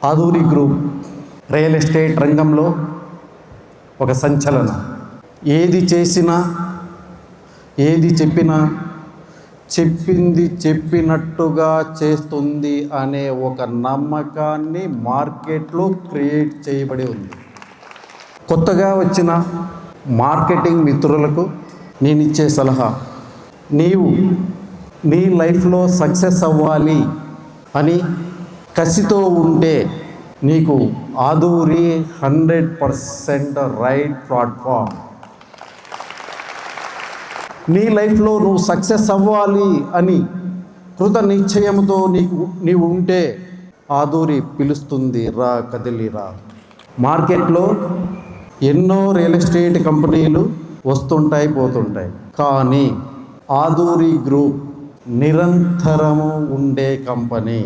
Aduri group real estate రంగంలో ఒక సంచలనం. ఏది చేసినా, ఏది చెప్పినా చెప్పింది చెప్పినట్టుగా చేస్తుంది అనే ఒక నమ్మకాన్ని మార్కెట్లో క్రియేట్ చేయబడి ఉంది. కొత్తగా వచ్చిన మార్కెటింగ్ మిత్రులకు నేను ఇచ్చే సలహా, నీవు నీ లైఫ్లో సక్సెస్ అవ్వాలి అని కసితో ఉంటే నీకు ఆదూరి 100% రైట్ ప్లాట్ఫామ్. నీ లైఫ్లో నువ్వు సక్సెస్ అవ్వాలి అని కృత నిశ్చయంతో నీవు ఉంటే ఆదూరి పిలుస్తుంది, రా కదిలిరా. మార్కెట్లో ఎన్నో రియల్ ఎస్టేట్ కంపెనీలు వస్తుంటాయి, పోతుంటాయి. కానీ ఆదూరి గ్రూప్ నిరంతరము ఉండే కంపెనీ.